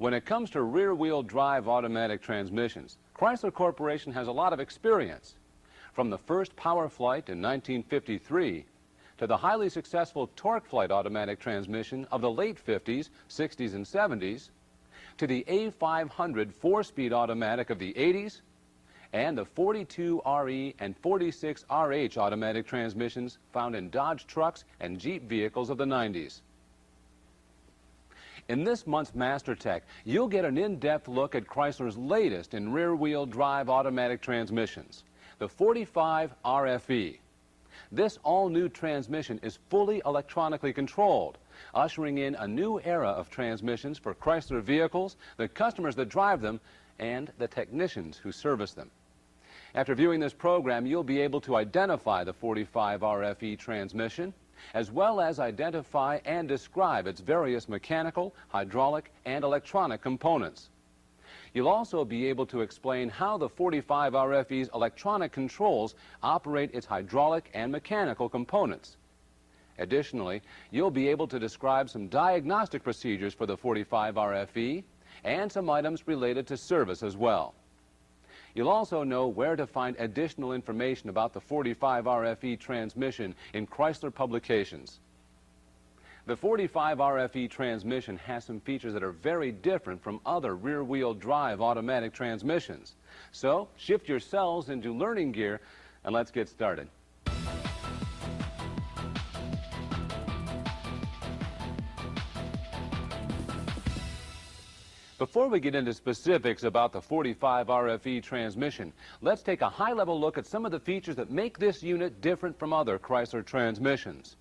When it comes to rear-wheel drive automatic transmissions, Chrysler Corporation has a lot of experience. From the first Power Flight in 1953 to the highly successful Torque Flight automatic transmission of the late 50s, 60s, and 70s, to the A500 4-speed automatic of the 80s, and the 42RE and 46RH automatic transmissions found in Dodge trucks and Jeep vehicles of the 90s. In this month's Mastertech, you'll get an in-depth look at Chrysler's latest in rear-wheel drive automatic transmissions, the 45 RFE. This all-new transmission is fully electronically controlled, ushering in a new era of transmissions for Chrysler vehicles, the customers that drive them, and the technicians who service them. After viewing this program, you'll be able to identify the 45 RFE transmission, as well as identify and describe its various mechanical, hydraulic, and electronic components. You'll also be able to explain how the 45 RFE's electronic controls operate its hydraulic and mechanical components. Additionally, you'll be able to describe some diagnostic procedures for the 45 RFE and some items related to service as well. You'll also know where to find additional information about the 45 RFE transmission in Chrysler publications. The 45 RFE transmission has some features that are very different from other rear-wheel drive automatic transmissions. So, shift yourselves into learning gear and let's get started. Before we get into specifics about the 45 RFE transmission, let's take a high-level look at some of the features that make this unit different from other Chrysler transmissions.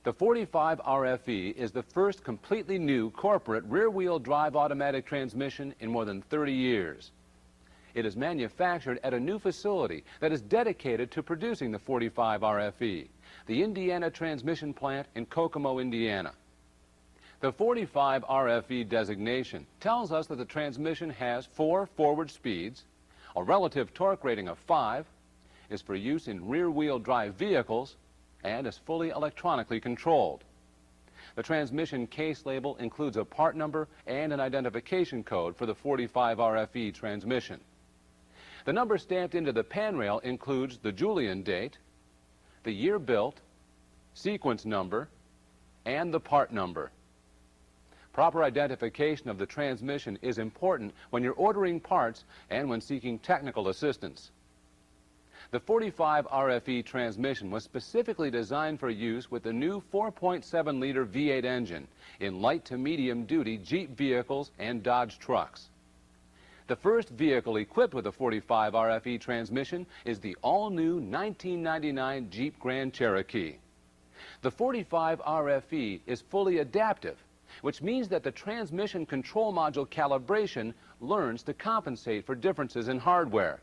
The 45 RFE is the first completely new corporate rear-wheel drive automatic transmission in more than 30 years. It is manufactured at a new facility that is dedicated to producing the 45 RFE, the Indiana Transmission Plant in Kokomo, Indiana. The 45 RFE designation tells us that the transmission has 4 forward speeds, a relative torque rating of 5, is for use in rear-wheel drive vehicles, and is fully electronically controlled. The transmission case label includes a part number and an identification code for the 45 RFE transmission. The number stamped into the panrail includes the Julian date, the year built, sequence number, and the part number. Proper identification of the transmission is important when you're ordering parts and when seeking technical assistance. The 45 RFE transmission was specifically designed for use with the new 4.7-liter V8 engine in light to medium-duty Jeep vehicles and Dodge trucks. The first vehicle equipped with a 45 RFE transmission is the all-new 1999 Jeep Grand Cherokee. The 45 RFE is fully adaptive, which means that the transmission control module calibration learns to compensate for differences in hardware.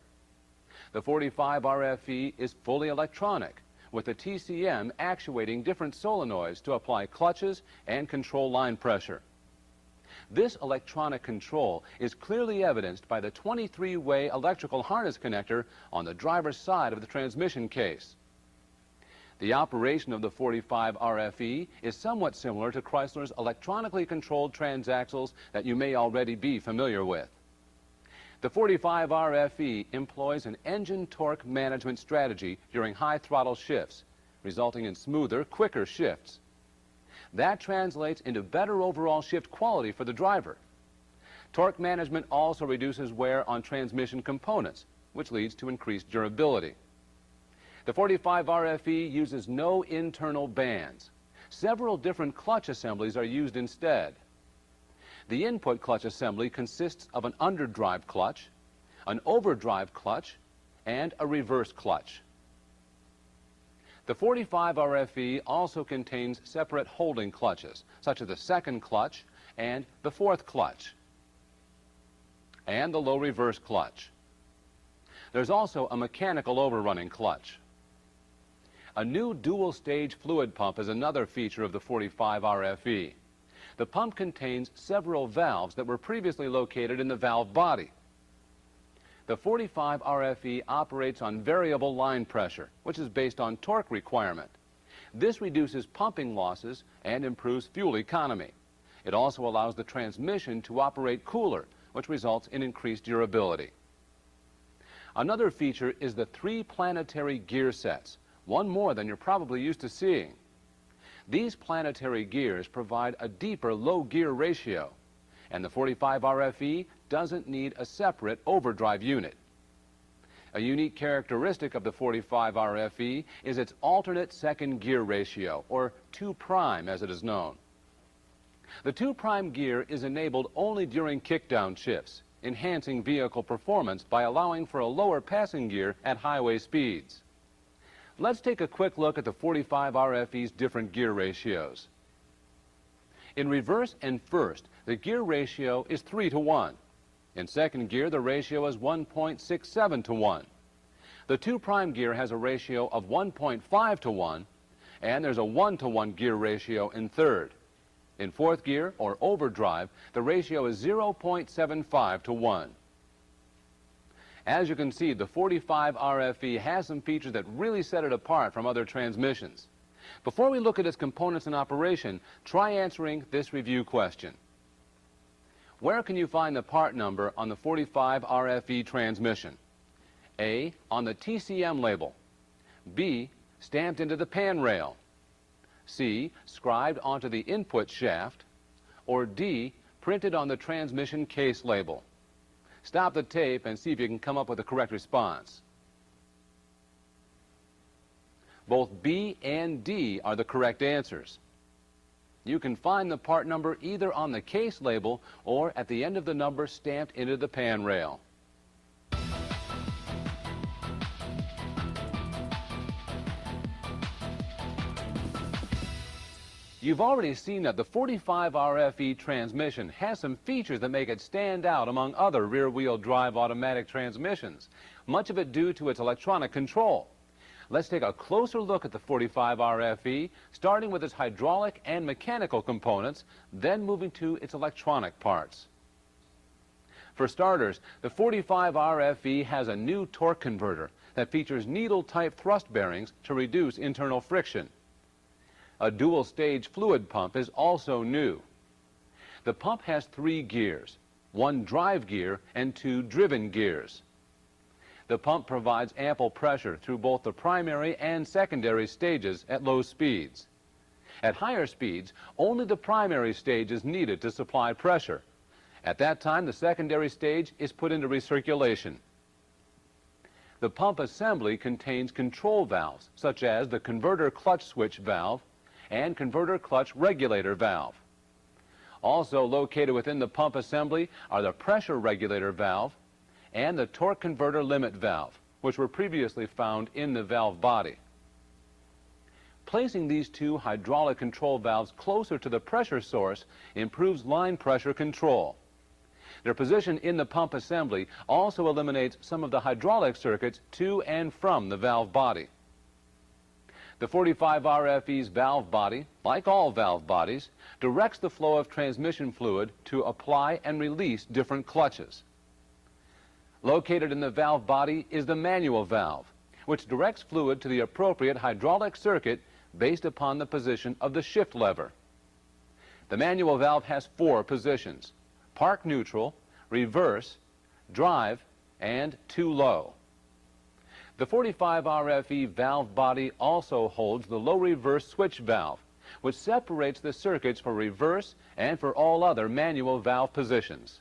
The 45 RFE is fully electronic, with the TCM actuating different solenoids to apply clutches and control line pressure. This electronic control is clearly evidenced by the 23-way electrical harness connector on the driver's side of the transmission case. The operation of the 45 RFE is somewhat similar to Chrysler's electronically controlled transaxles that you may already be familiar with. The 45 RFE employs an engine torque management strategy during high throttle shifts, resulting in smoother, quicker shifts. That translates into better overall shift quality for the driver. Torque management also reduces wear on transmission components, which leads to increased durability. The 45 RFE uses no internal bands. Several different clutch assemblies are used instead. The input clutch assembly consists of an underdrive clutch, an overdrive clutch, and a reverse clutch. The 45 RFE also contains separate holding clutches, such as the second clutch and the fourth clutch, and the low reverse clutch. There's also a mechanical overrunning clutch. A new dual-stage fluid pump is another feature of the 45 RFE. The pump contains several valves that were previously located in the valve body. The 45 RFE operates on variable line pressure, which is based on torque requirement. This reduces pumping losses and improves fuel economy. It also allows the transmission to operate cooler, which results in increased durability. Another feature is the 3 planetary gear sets, one more than you're probably used to seeing. These planetary gears provide a deeper low gear ratio, and the 45 RFE doesn't need a separate overdrive unit. A unique characteristic of the 45 RFE is its alternate second gear ratio, or 2' as it is known. The 2' gear is enabled only during kickdown shifts, enhancing vehicle performance by allowing for a lower passing gear at highway speeds. Let's take a quick look at the 45 RFE's different gear ratios. In reverse and first, the gear ratio is 3:1. In second gear, the ratio is 1.67:1. The 2' gear has a ratio of 1.5:1, and there's a 1:1 gear ratio in third. In fourth gear, or overdrive, the ratio is 0.75:1. As you can see, the 45 RFE has some features that really set it apart from other transmissions. Before we look at its components in operation, try answering this review question. Where can you find the part number on the 45 RFE transmission? A, on the TCM label. B, stamped into the pan rail. C, scribed onto the input shaft. Or D, printed on the transmission case label. Stop the tape and see if you can come up with the correct response. Both B and D are the correct answers. You can find the part number either on the case label or at the end of the number stamped into the pan rail. You've already seen that the 45 RFE transmission has some features that make it stand out among other rear-wheel drive automatic transmissions, much of it due to its electronic control. Let's take a closer look at the 45 RFE, starting with its hydraulic and mechanical components, then moving to its electronic parts. For starters, the 45 RFE has a new torque converter that features needle-type thrust bearings to reduce internal friction. A dual-stage fluid pump is also new. The pump has 3 gears, 1 drive gear and 2 driven gears. The pump provides ample pressure through both the primary and secondary stages at low speeds. At higher speeds, only the primary stage is needed to supply pressure. At that time, the secondary stage is put into recirculation. The pump assembly contains control valves, such as the converter clutch switch valve and converter clutch regulator valve. Also located within the pump assembly are the pressure regulator valve and the torque converter limit valve, which were previously found in the valve body. Placing these 2 hydraulic control valves closer to the pressure source improves line pressure control. Their position in the pump assembly also eliminates some of the hydraulic circuits to and from the valve body. The 45 RFE's valve body, like all valve bodies, directs the flow of transmission fluid to apply and release different clutches. Located in the valve body is the manual valve, which directs fluid to the appropriate hydraulic circuit based upon the position of the shift lever. The manual valve has 4 positions: park neutral, reverse, drive, and too low. The 45 RFE valve body also holds the low reverse switch valve, which separates the circuits for reverse and for all other manual valve positions.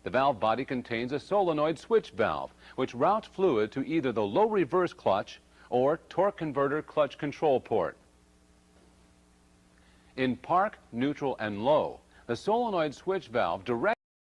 The valve body contains a solenoid switch valve, which routes fluid to either the low reverse clutch or torque converter clutch control port. In park, neutral, and low, the solenoid switch valve directs